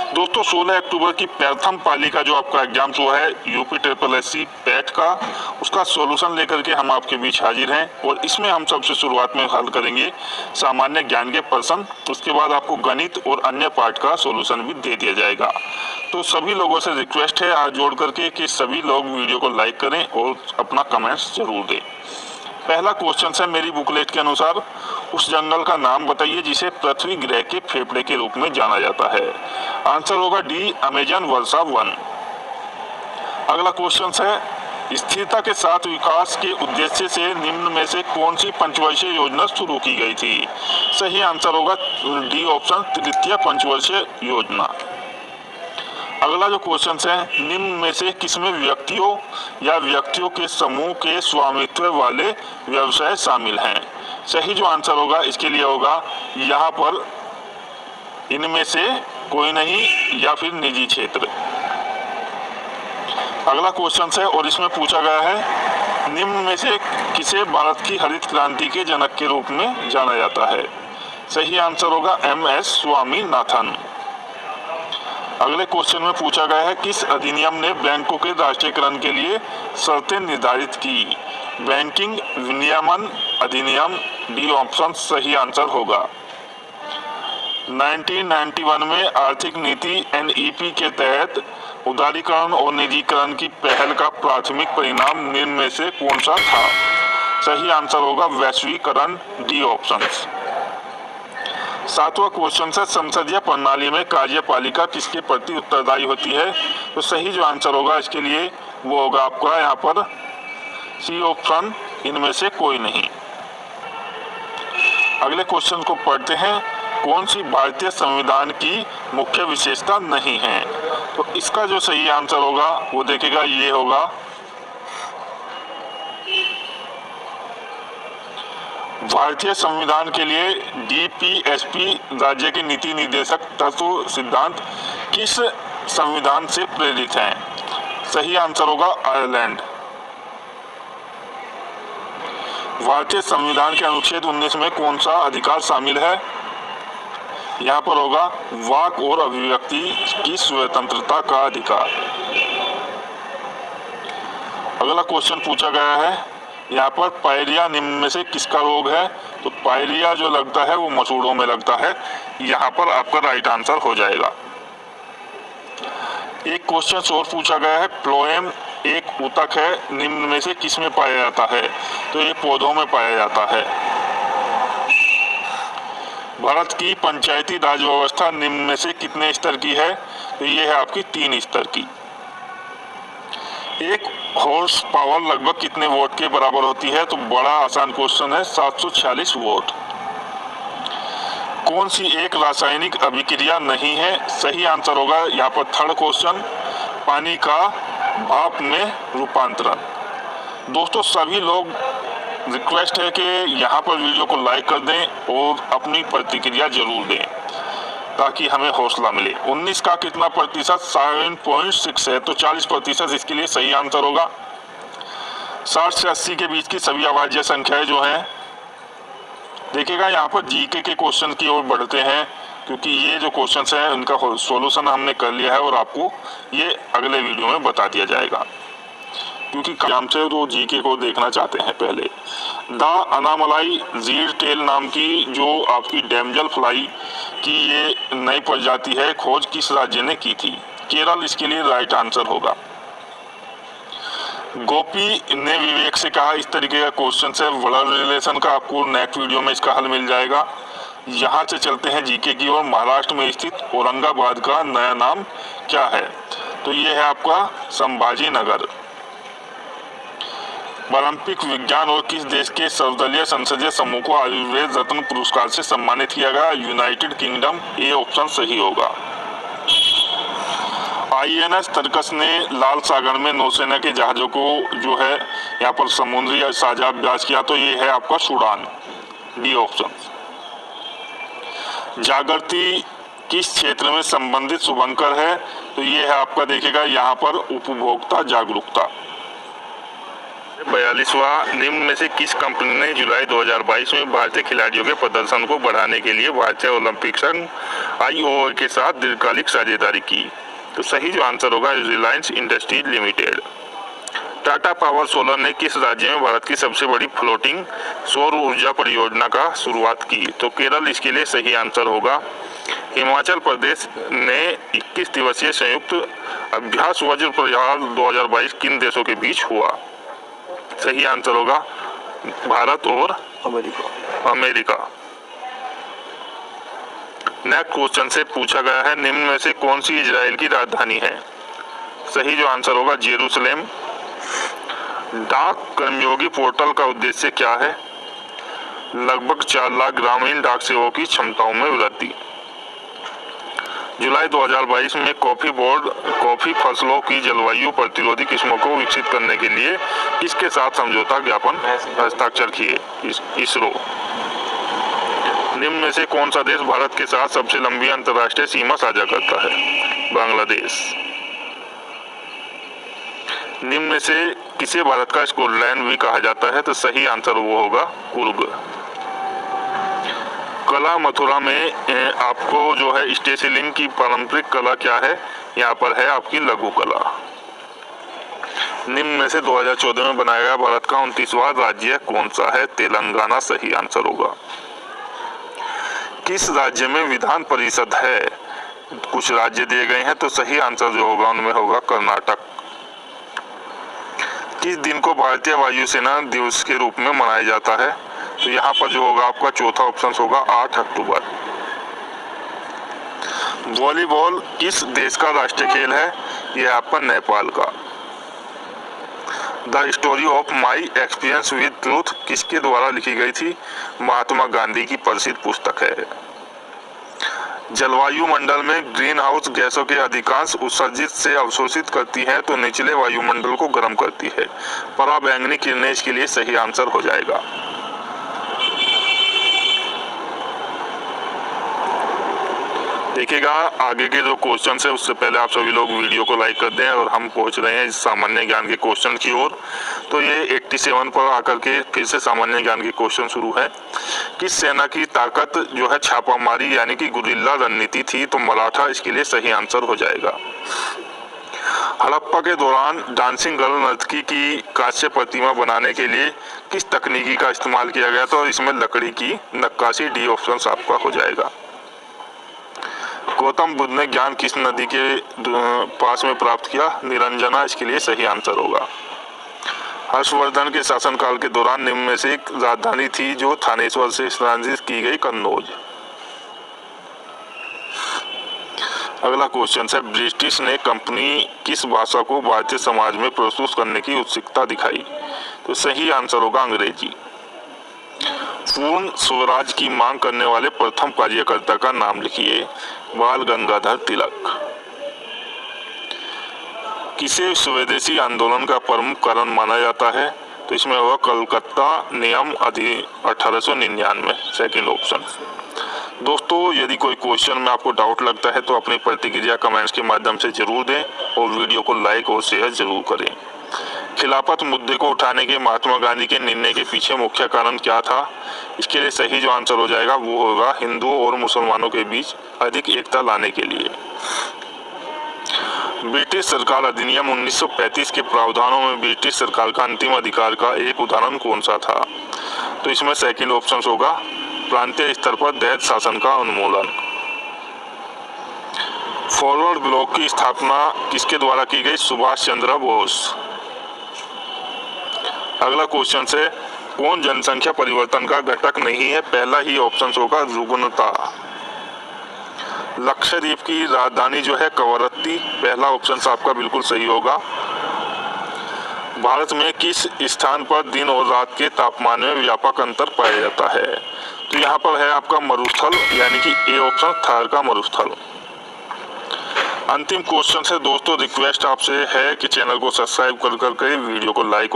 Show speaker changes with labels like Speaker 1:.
Speaker 1: दोस्तों 16 अक्टूबर की प्रथम पाली का जो आपका एग्जाम हुआ है यूपी ट्रिपल एससी पैट का, उसका सॉल्यूशन लेकर के हम आपके बीच हाजिर हैं। और इसमें हम सबसे शुरुआत में हल करेंगे सामान्य ज्ञान के प्रश्न, उसके बाद आपको गणित और अन्य पार्ट का सॉल्यूशन भी दे दिया जाएगा। तो सभी लोगों से रिक्वेस्ट है हाथ जोड़ करके कि सभी लोग वीडियो को लाइक करें और अपना कमेंट्स जरूर दें। पहला क्वेश्चन है मेरी बुकलेट के अनुसार, उस जंगल का नाम बताइए जिसे पृथ्वी ग्रह के फेफड़े के रूप में जाना जाता है। आंसर होगा डी, अमेजन वर्षा वन। अगला क्वेश्चन है स्थिरता के साथ विकास के उद्देश्य से निम्न में से कौन सी पंचवर्षीय योजना शुरू की गई थी। सही आंसर होगा डी ऑप्शन, तृतीय पंचवर्षीय योजना। अगला जो क्वेश्चन है निम्न में से किसमें व्यक्तियों या व्यक्तियों के समूह के स्वामित्व वाले व्यवसाय शामिल हैं। सही जो आंसर होगा इसके लिए होगा यहाँ पर इनमें से कोई नहीं या फिर निजी क्षेत्र। अगला क्वेश्चन है और इसमें पूछा गया है निम्न में से किसे भारत की हरित क्रांति के जनक के रूप में जाना जाता है। सही आंसर होगा MS स्वामीनाथन। अगले क्वेश्चन में पूछा गया है किस अधिनियम ने बैंकों के राष्ट्रीयकरण के लिए शर्तें निर्धारित की। बैंकिंग विनियमन अधिनियम, डी ऑप्शन सही आंसर होगा। 1991 में आर्थिक नीति NEP के तहत उदारीकरण और निजीकरण की पहल का प्राथमिक परिणाम निम्न में से कौन सा था। सही आंसर होगा वैश्वीकरण, डी ऑप्शन। सातवां क्वेश्चन है संसदीय प्रणाली में कार्यपालिका किसके प्रति उत्तरदायी होती है। तो सही जो आंसर होगा इसके लिए वो होगा आपका यहाँ पर सी ऑप्शन, इनमें से कोई नहीं। अगले क्वेश्चन को पढ़ते हैं कौन सी भारतीय संविधान की मुख्य विशेषता नहीं है। तो इसका जो सही आंसर होगा वो देखेगा ये होगा भारतीय संविधान के लिए DPSP राज्य के नीति निर्देशक तत्व सिद्धांत किस संविधान से प्रेरित हैं। सही आंसर होगा आयरलैंड। भारतीय संविधान के अनुच्छेद 19 में कौन सा अधिकार शामिल है। यहाँ पर होगा वाक और अभिव्यक्ति की स्वतंत्रता का अधिकार। अगला क्वेश्चन पूछा गया है यहाँ पर पायरिया निम्न में से किसका रोग है। तो पायरिया जो लगता है वो मसूड़ों में लगता है, यहाँ पर आपका राइट आंसर हो जाएगा। एक क्वेश्चन और पूछा गया है फ्लोएम एक ऊतक है निम्न में से किस में पाया जाता है। तो ये पौधों में पाया जाता है। भारत की पंचायती राज व्यवस्था निम्न में से कितने स्तर की है। तो ये है आपकी 3 स्तर की। एक हॉर्स पावर लगभग कितने वोट के बराबर होती है। तो बड़ा आसान क्वेश्चन है, 746 वोट। कौन सी एक रासायनिक अभिक्रिया नहीं है। सही आंसर होगा यहाँ पर थर्ड क्वेश्चन, पानी का भाप में रूपांतरण। दोस्तों सभी लोग रिक्वेस्ट है कि यहाँ पर वीडियो को लाइक कर दें और अपनी प्रतिक्रिया जरूर दें ताकि हमें हौसला मिले। 19 का कितना प्रतिशत, 7.6 है। तो 40% इसके लिए सही आंसर होगा। 60 से 80 के बीच की सभी अभाज्य संख्याएं जो हैं, देखिएगा यहाँ पर जीके के क्वेश्चन की ओर बढ़ते हैं क्योंकि ये जो क्वेश्चन है उनका सॉल्यूशन हमने कर लिया है और आपको ये अगले वीडियो में बता दिया जाएगा क्योंकि काम से वो जीके को देखना चाहते हैं। पहले द अनामलाई जीड टेल नाम की जो आपकी डैमजल फ्लाई की ये नई प्रजाति है, खोज किस राज्य ने की थी। केरल इसके लिए राइट आंसर होगा। गोपी ने विवेक से कहा, इस तरीके का क्वेश्चन है। ब्लड रिलेशन का आपको नेक्स्ट वीडियो में इसका हल मिल जाएगा। यहाँ से चलते हैं जीके की ओर। महाराष्ट्र में स्थित औरंगाबाद का नया नाम क्या है। तो ये है आपका संभाजी नगर। ओलंपिक विज्ञान और किस देश के सर्वदलीय संसदीय समूह को आयुर्वेद रत्न पुरस्कार से सम्मानित किया गया। यूनाइटेड किंगडम, ए ऑप्शन सही होगा। INS तरकस ने लाल सागर में नौसेना के जहाजों को जो है यहाँ पर समुद्री साझा अभ्यास किया। तो ये है आपका सूडान, डी ऑप्शन। जागृति किस क्षेत्र में संबंधित शुभंकर है। तो ये है आपका देखिएगा यहाँ पर उपभोक्ता जागरूकता। 42वां, निम्न में से किस कंपनी ने जुलाई 2022 में भारतीय खिलाड़ियों के प्रदर्शन को बढ़ाने के लिए भारतीय ओलंपिक संघ IOC के साथ दीर्घकालिक साझेदारी की? तो सही जो आंसर होगा Reliance industries limited. Tata power solar ने किस राज्य में भारत की सबसे बड़ी फ्लोटिंग सौर ऊर्जा परियोजना का शुरुआत की? तो केरल इसके लिए सही आंसर होगा। हिमाचल प्रदेश ने 21 दिवसीय संयुक्त अभ्यास वज्र प्रहार 2022 किन देशों के बीच हुआ? सही आंसर होगा भारत और अमेरिका। नेक्स्ट क्वेश्चन से पूछा गया है, निम्न में से कौन सी इजराइल की राजधानी है? सही जो आंसर होगा जेरूसलेम। डाक कर्मयोगी पोर्टल का उद्देश्य क्या है? लगभग 4 लाख ग्रामीण डाक सेवकों की क्षमताओं में वृद्धि। जुलाई 2022 में कॉफी बोर्ड कॉफी फसलों की जलवायु प्रतिरोधी किस्मों को विकसित करने के लिए किसके साथ समझौता ज्ञापन हस्ताक्षर किए? इसरो। निम्न में से कौन सा देश भारत के साथ सबसे लंबी अंतर्राष्ट्रीय सीमा साझा करता है? बांग्लादेश। निम्न में से किसे भारत का स्कॉटलैंड भी कहा जाता है? तो सही आंसर वो होगा कुर्ग। कला मथुरा में आपको जो है स्टेसिलिंग की पारंपरिक कला क्या है? यहाँ पर है आपकी लघु कला। निम्न में से 2014 में बनाया गया भारत का 29वां राज्य कौन सा है? तेलंगाना सही आंसर होगा। किस राज्य में विधान परिषद है? कुछ राज्य दिए गए हैं, तो सही आंसर जो होगा उनमें होगा कर्नाटक। किस दिन को भारतीय वायुसेना दिवस के रूप में मनाया जाता है? तो यहाँ पर जो होगा आपका चौथा ऑप्शन होगा 8 अक्टूबर। वॉलीबॉल किस देश का राष्ट्रीय खेल है? यह आपका नेपाल का। The story of my experience with truth किसके द्वारा लिखी गई थी? महात्मा गांधी की प्रसिद्ध पुस्तक है। जलवायु मंडल में ग्रीन हाउस गैसों के अधिकांश उत्सर्जित से अवशोषित करती हैं, तो निचले वायुमंडल को गर्म करती है। पराबैंगनी किरणें इसके लिए सही आंसर हो जाएगा। देखिएगा आगे के जो क्वेश्चन है उससे पहले आप सभी लोग वीडियो को लाइक कर दें, और हम पहुंच रहे हैं सामान्य ज्ञान के क्वेश्चन की ओर। तो ये 87 पर आकर के फिर से सामान्य ज्ञान के क्वेश्चन शुरू है। किस सेना की ताकत जो है छापामारी यानी कि गुरिल्ला रणनीति थी? तो मराठा इसके लिए सही आंसर हो जाएगा। हड़प्पा के दौरान डांसिंग गर्ल नर्तकी की कांस्य प्रतिमा बनाने के लिए किस तकनीकी का इस्तेमाल किया गया? तो इसमें लकड़ी की नक्काशी, डी ऑप्शन आपका हो जाएगा। गौतम बुद्ध ने ज्ञान किस नदी के पास में प्राप्त किया? निरंजना इसके लिए सही आंसर होगा। हर्षवर्धन के शासनकाल के दौरान निम्न में से एक राजधानी थी जो थानेश्वर से स्थानांतरित की गई? कन्नौज। अगला क्वेश्चन है, ब्रिटिश ने कंपनी किस भाषा को भारतीय समाज में प्रस्तुत करने की उत्सुकता दिखाई? तो सही आंसर होगा अंग्रेजी। पूर्ण स्वराज की मांग करने वाले प्रथम कार्यकर्ता का नाम लिखिए? बाल गंगाधर तिलक। किसे स्वदेशी आंदोलन का प्रमुख कारण माना जाता है? तो इसमें होगा कलकत्ता नियम अधिनियम 1899 सेकंड ऑप्शन। दोस्तों यदि कोई क्वेश्चन में आपको डाउट लगता है तो अपनी प्रतिक्रिया कमेंट्स के माध्यम से जरूर दें, और वीडियो को लाइक और शेयर जरूर करें। खिलाफत मुद्दे को उठाने के महात्मा गांधी के निर्णय के पीछे मुख्य कारण क्या था? इसके लिए सही जो आंसर हो जाएगा वो होगा हिंदुओं और मुसलमानों के बीच अधिक एकता लाने के लिए। ब्रिटिश सरकार अधिनियम 1935 के प्रावधानों में ब्रिटिश सरकार का अंतिम अधिकार का एक उदाहरण कौन सा था? तो इसमें सेकंड ऑप्शन होगा प्रांतीय स्तर पर दैत्य शासन का उन्मूलन। फॉरवर्ड ब्लॉक की स्थापना किसके द्वारा की गई? सुभाष चंद्र बोस। अगला क्वेश्चन से, कौन जनसंख्या परिवर्तन का घटक नहीं है? पहला ही ऑप्शन होगा रुग्णता। लक्षद्वीप की राजधानी जो है कवरत्ती, पहला ऑप्शन आपका बिल्कुल सही होगा। भारत में किस स्थान पर दिन और रात के तापमान में व्यापक अंतर पाया जाता है? तो यहाँ पर है आपका मरुस्थल यानी कि ए ऑप्शन थार का मरुस्थल। अंतिम क्वेश्चन है दोस्तों, रिक्वेस्ट आपसे है कि चैनल को सब्सक्राइब कर करके वीडियो को लाइक